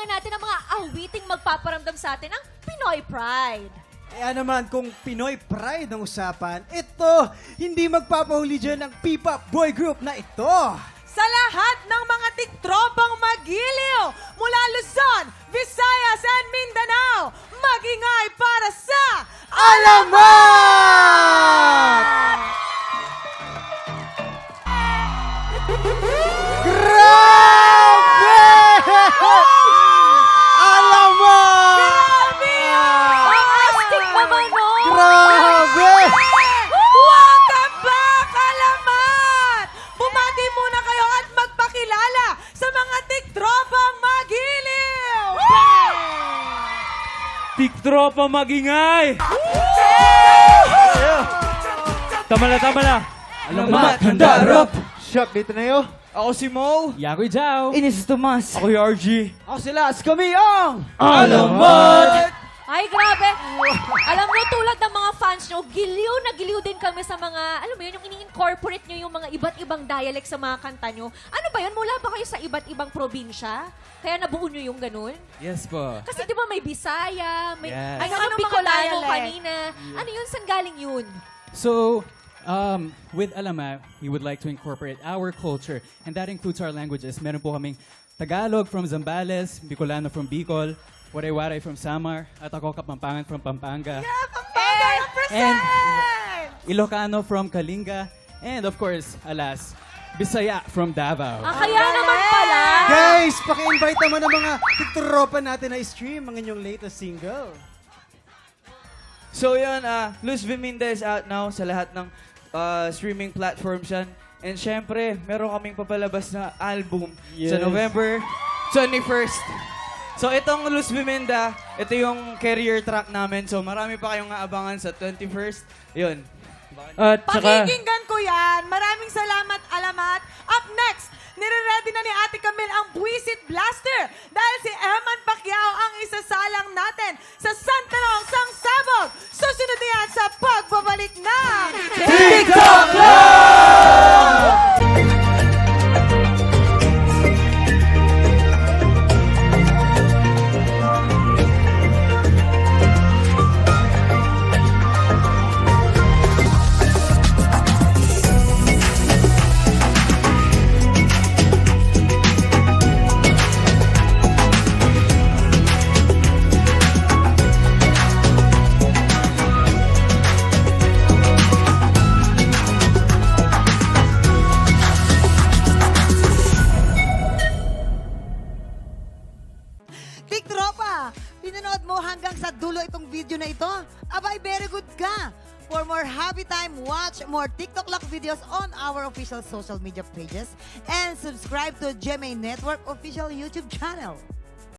Abangan natin ang mga awiting magpaparamdam sa atin ng Pinoy Pride. Kaya naman kung Pinoy Pride ang usapan, ito, hindi magpapahuli dyan ang P-pop boy group na ito. Sa lahat ng mga tiktropang magiliw mula Luzon, Visayas, and Mindanao, magingay para sa Alamat! Grabe! Alamat! Ang astig naman, no? Grabe! Welcome back, Alamat! Bumati muna kayo at magpakilala sa mga tiktropang magiliw! Tiktropa magingay! Tama na. Alamat, handarap! Shock, dito na yun. Ako si Mo. Yakoy Jao. Inis Tomas. Ako yung RG. Ako sila, kami ang Alamat! Ay, grabe. Alam mo, tulad ng mga fans nyo, giliw na giliw din kami sa mga, alam mo yun, yung ini-incorporate nyo yung mga iba't ibang dialect sa mga kanta nyo. Ano ba yun? Mula ba kayo sa iba't ibang probinsya? Kaya nabuo nyo yung ganun? Yes po. Kasi di ba may Bisaya, may Yes. ay, Ano mga Bicolano dialect? kanina. Ano yun? Saan galing yun? So, with Alamat, we would like to incorporate our culture, and that includes our languages. Meron po kaming Tagalog from Zambales, Bicolano from Bicol, Waray-Waray from Samar, at ako Kapampangan from Pampanga, Pampanga represent! and Ilocano from Kalinga, and of course, alas, Bisaya from Davao. Kaya naman pala. Guys, paki-invite naman ang mga tiktropa natin na stream ang inyong latest single. So yun, Luz Viminda is out now sa lahat ng streaming platforms yan. And syempre, meron kaming papalabas na album sa Yes. November 21st. So itong Luz Viminda, ito yung career track namin. So marami pa kayong aabangan sa 21st. Yun. At saka, Pakikinggan ko yan. Maraming salamat, Alamat. Up next, nire-ready na ni Ate Camille ang Buisit Blaster dahil si Eman Pacquiao ang isasalang natin sa Santa Rosa Sabog. Susunod na yan sa pagbabalik ng TikTok Tiktropa, pinanood mo hanggang sa dulo itong video na ito? Abay, very good ka! For more happy time, watch more TikTok Lock videos on our official social media pages and subscribe to GMA Network official YouTube channel.